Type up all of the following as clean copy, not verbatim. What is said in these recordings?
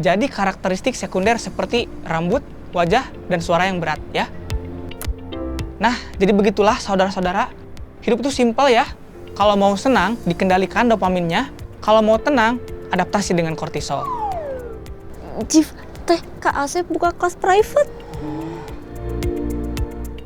jadi karakteristik sekunder seperti rambut, wajah, dan suara yang berat ya. Nah, jadi begitulah saudara-saudara. Hidup itu simpel ya. Kalau mau senang, dikendalikan dopaminnya. Kalau mau tenang, adaptasi dengan kortisol. Jif, Kak Asep buka kelas private.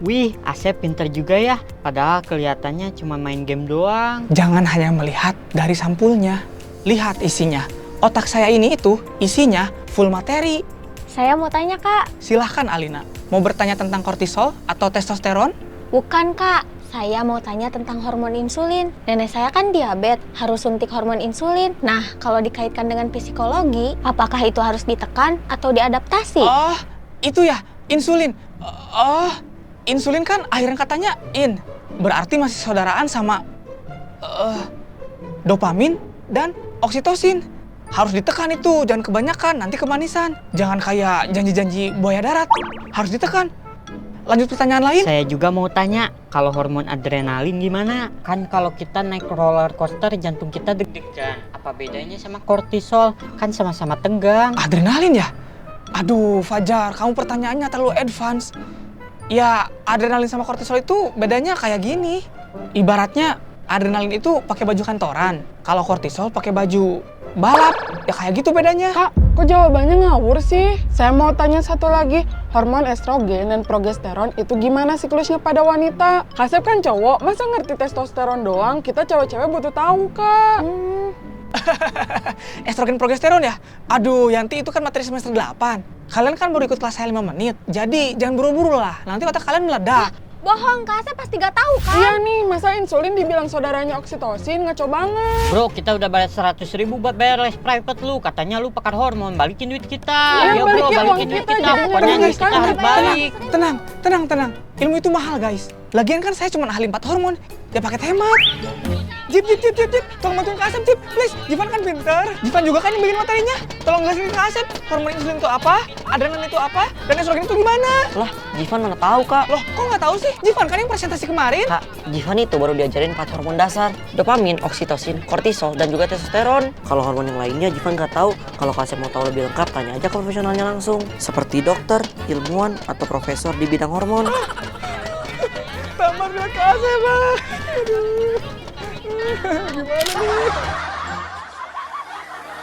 Wih, Asep pinter juga ya. Padahal kelihatannya cuma main game doang. Jangan hanya melihat dari sampulnya. Lihat isinya. Otak saya ini isinya full materi. Saya mau tanya, Kak. Silahkan Alina. Mau bertanya tentang kortisol atau testosteron? Bukan, Kak. Saya mau tanya tentang hormon insulin. Nenek saya kan diabetes, harus suntik hormon insulin. Nah, kalau dikaitkan dengan psikologi, apakah itu harus ditekan atau diadaptasi? Oh, itu ya, insulin. Oh, insulin kan akhiran katanya in. Berarti masih saudaraan sama dopamin dan oksitosin. Harus ditekan itu, jangan kebanyakan, nanti kemanisan. Jangan kayak janji-janji buaya darat. Harus ditekan. Lanjut pertanyaan lain. Saya juga mau tanya, kalau hormon adrenalin gimana? Kan kalau kita naik roller coaster jantung kita deg-degan. Apa bedanya sama kortisol? Kan sama-sama tegang. Adrenalin ya? Aduh, Fajar, kamu pertanyaannya terlalu advance. Ya, adrenalin sama kortisol itu bedanya kayak gini. Ibaratnya adrenalin itu pakai baju kantoran. Kalau kortisol pakai baju balap. Ya kayak gitu bedanya. Kak, kok jawabannya ngawur sih? Saya mau tanya satu lagi, hormon estrogen dan progesteron itu gimana siklusnya pada wanita? Kasep kan cowok, masa ngerti testosteron doang? Kita cewek-cewek butuh tahu, Kak. Estrogen progesteron ya? Aduh, Yanti itu kan materi semester 8. Kalian kan baru ikut kelas saya 5 menit. Jadi jangan buru-buru lah, nanti otak kalian meledak. Bohong, Kak Asep pasti gak tahu kan? Iya nih, masa insulin dibilang saudaranya oksitosin, ngaco banget. Bro, kita udah bayar 100.000 buat bayar les private lu. Katanya lu pakar hormon, balikin duit kita. Iya, Bro, balikin uang balikin duit kita, kita. jadinya Pokoknya rugi duit kita kan, harus Bayar. balik. Tenang. Ilmu itu mahal, guys. Lagian kan saya cuma ahli 4 hormon. Ya pakai hemat. Jip. Tolong bantuin Kak Asep, Jip. Please. Jivan kan pinter. Jivan juga kan yang bikin materinya. Tolong jelasin ke Kak Asep. Hormon insulin itu apa? Adrenalin itu apa? Dan estrogen itu gimana? Lah, Jivan mana tahu, Kak? Loh, kok nggak tahu sih? Jivan kan yang presentasi kemarin. Kak, Jivan itu baru diajarin 4 hormon dasar. Dopamin, oksitosin, kortisol, dan juga testosteron. Kalau hormon yang lainnya Jivan nggak tahu. Kalau Kasep mau tahu lebih lengkap, tanya aja ke profesionalnya langsung. Seperti dokter, ilmuwan, atau profesor di bidang hormon. Tamat bilang Kak Asep, Pak. Aduh. Gimana nih?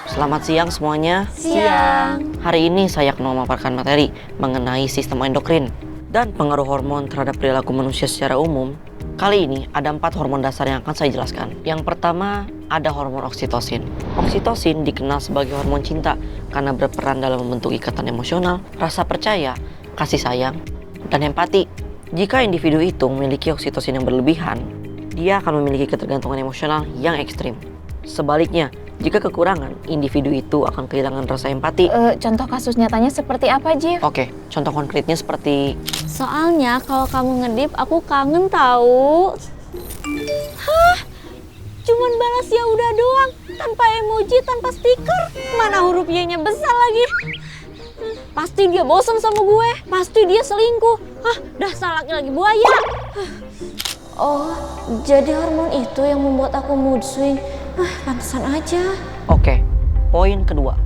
Selamat siang semuanya. Siang. Hari ini saya akan memaparkan materi mengenai sistem endokrin dan pengaruh hormon terhadap perilaku manusia secara umum. Kali ini ada 4 hormon dasar yang akan saya jelaskan. Yang pertama ada hormon oksitosin. Oksitosin dikenal sebagai hormon cinta karena berperan dalam membentuk ikatan emosional, rasa percaya, kasih sayang, dan empati. Jika individu itu memiliki oksitosin yang berlebihan, dia akan memiliki ketergantungan emosional yang ekstrim. Sebaliknya, jika kekurangan, individu itu akan kehilangan rasa empati. Contoh kasus nyatanya seperti apa, Jif? Oke, contoh konkretnya seperti... Soalnya kalau kamu ngedip, aku kangen tahu. Hah? Cuman balas ya udah doang, tanpa emoji, tanpa stiker. Mana huruf Y-nya besar lagi. Pasti dia bosan sama gue, pasti dia selingkuh. Hah, dasar laki-laki buaya. Oh, jadi hormon itu yang membuat aku mood swing. Pantesan aja. Oke, poin kedua.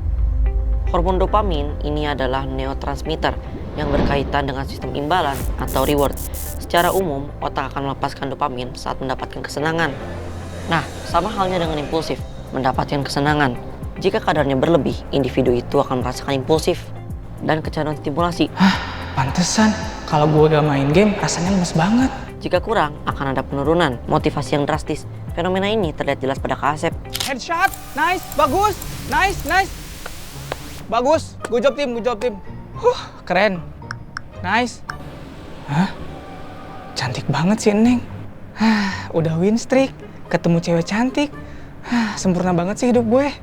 Hormon dopamin ini adalah neurotransmitter yang berkaitan dengan sistem imbalan atau reward. Secara umum, otak akan melepaskan dopamin saat mendapatkan kesenangan. Nah, sama halnya dengan impulsif, mendapatkan kesenangan. Jika kadarnya berlebih, individu itu akan merasakan impulsif dan kecanduan stimulasi. Pantesan kalau gue gak main game rasanya lemes banget. Jika kurang, akan ada penurunan motivasi yang drastis. Fenomena ini terlihat jelas pada Kak Asep. Headshot, nice, bagus, nice. Bagus, good job tim. Keren, nice. Hah? Cantik banget sih Neng. Udah win streak, ketemu cewek cantik. Sempurna banget sih hidup gue.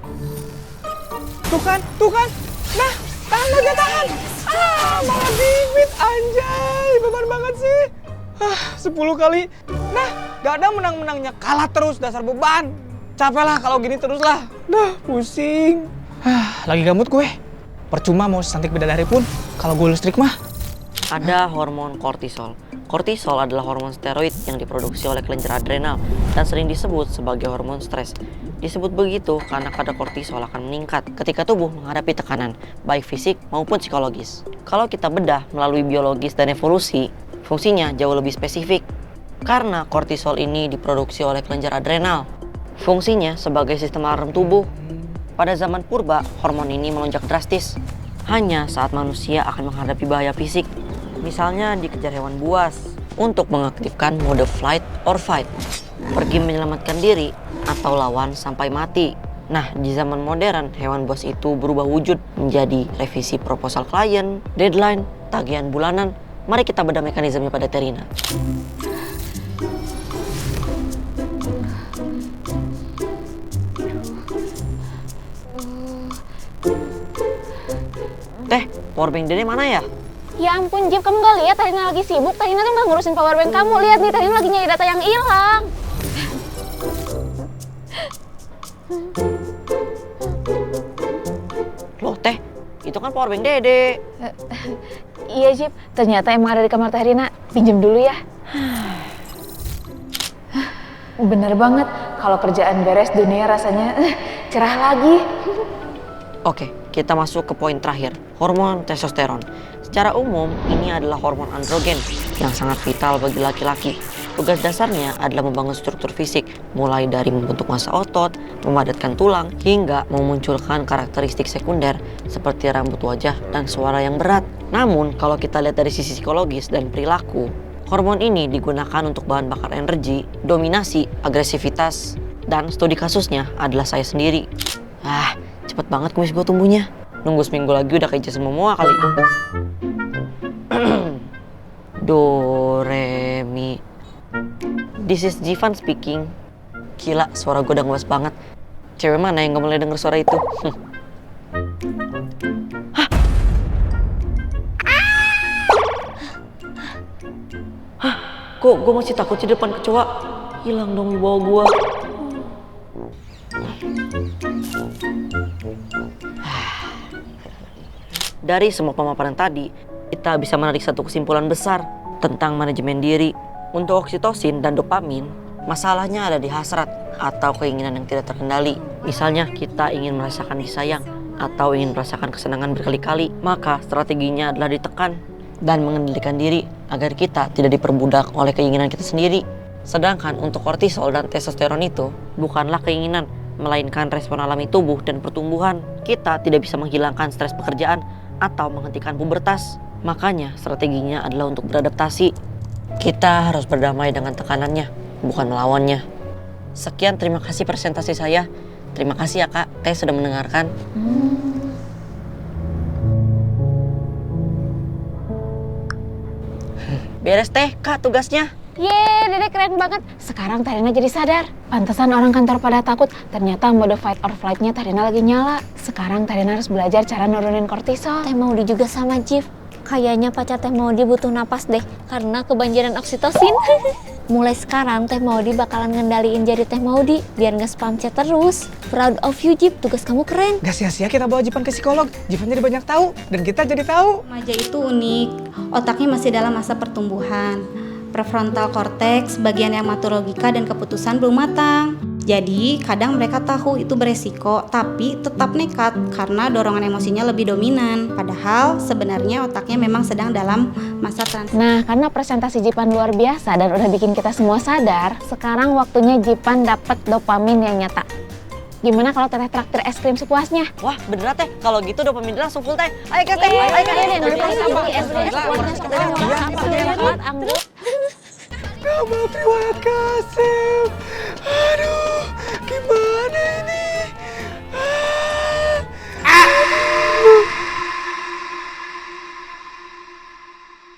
Tuh kan. Nah, tahan. Malah bibit, anjay. Beban banget sih. 10 kali. Nah, gak ada menang-menangnya. Kalah terus, dasar beban. Capek lah kalau gini terus lah. Nah, pusing. Lagi gabut gue. Percuma mau secantik bidadari pun, kalau gue listrik mah. Ada hormon kortisol. Kortisol adalah hormon steroid yang diproduksi oleh kelenjar adrenal dan sering disebut sebagai hormon stres. Disebut begitu karena kadar kortisol akan meningkat ketika tubuh menghadapi tekanan, baik fisik maupun psikologis. Kalau kita bedah melalui biologis dan evolusi, fungsinya jauh lebih spesifik. Karena kortisol ini diproduksi oleh kelenjar adrenal, fungsinya sebagai sistem alarm tubuh. Pada zaman purba, hormon ini melonjak drastis hanya saat manusia akan menghadapi bahaya fisik. Misalnya dikejar hewan buas untuk mengaktifkan mode flight or fight, pergi menyelamatkan diri atau lawan sampai mati. Nah, di zaman modern, hewan buas itu berubah wujud menjadi revisi proposal klien, deadline, tagihan bulanan. Mari kita bedah mekanismenya pada Terina. Teh, powerbank Dede mana ya? Ya ampun Jip, kamu gak lihat Tarina lagi sibuk? Tarina tuh gak ngurusin powerbank kamu. Lihat nih, Tarina lagi nyari data yang hilang. Loh Teh, itu kan powerbank Dede. Iya Jip, ternyata emang ada di kamar Tarina. Pinjem dulu ya. Bener banget, kalau kerjaan beres dunia rasanya cerah lagi. Oke, kita masuk ke poin terakhir, hormon testosteron. Secara umum, ini adalah hormon androgen yang sangat vital bagi laki-laki. Tugas dasarnya adalah membangun struktur fisik, mulai dari membentuk massa otot, memadatkan tulang, hingga memunculkan karakteristik sekunder seperti rambut wajah dan suara yang berat. Namun, kalau kita lihat dari sisi psikologis dan perilaku, hormon ini digunakan untuk bahan bakar energi, dominasi, agresivitas, dan studi kasusnya adalah saya sendiri. Cepet banget kumis gue tumbuhnya. Nunggu seminggu lagi udah kayak Jason Momoa kali. Do, re, mi. This is Jivan speaking. Gila, suara gue udah ngewas banget. Cewek mana yang gak boleh denger suara itu? Kok gue masih takut di depan kecoa? Hilang dong wibawa gue. Dari semua pemaparan tadi, kita bisa menarik satu kesimpulan besar tentang manajemen diri. Untuk oksitosin dan dopamin, masalahnya ada di hasrat atau keinginan yang tidak terkendali. Misalnya kita ingin merasakan disayang atau ingin merasakan kesenangan berkali-kali, maka strateginya adalah ditekan dan mengendalikan diri agar kita tidak diperbudak oleh keinginan kita sendiri. Sedangkan untuk kortisol dan testosteron itu bukanlah keinginan, melainkan respon alami tubuh dan pertumbuhan. Kita tidak bisa menghilangkan stres pekerjaan atau menghentikan pubertas. Makanya strateginya adalah untuk beradaptasi. Kita harus berdamai dengan tekanannya, bukan melawannya. Sekian, terima kasih presentasi saya. Terima kasih ya Kak, Teh sudah mendengarkan. Beres Teh, Kak tugasnya. Yeay, Dede keren banget. Sekarang Tarina jadi sadar. Pantesan orang kantor pada takut. Ternyata mode fight or flight-nya Tarina lagi nyala. Sekarang Tarina harus belajar cara nurunin kortisol. Teh Maudi juga sama Jif. Kayaknya pacar Teh Maudi butuh napas deh. Karena kebanjiran oksitosin. Mulai sekarang Teh Maudi bakalan ngendaliin jari Teh Maudi. Biar nggak spam chat terus. Proud of you Jif, tugas kamu keren. Gak sia-sia kita bawa Jivan ke psikolog. Jivan jadi banyak tahu dan kita jadi tahu. Remaja itu unik, otaknya masih dalam masa pertumbuhan. Prefrontal cortex, bagian yang mengatur logika dan keputusan belum matang. Jadi kadang mereka tahu itu beresiko, tapi tetap nekat karena dorongan emosinya lebih dominan. Padahal sebenarnya otaknya memang sedang dalam masa transisi. Nah, karena presentasi Jipan luar biasa dan udah bikin kita semua sadar, sekarang waktunya Jipan dapat dopamin yang nyata. Gimana kalau Teteh traktir es krim sepuasnya? Wah, beneran Teh. Kalau gitu dopamin langsung full Teh. Ayo Kak Teh, ayo Kak Teh. Es krim sepuasnya.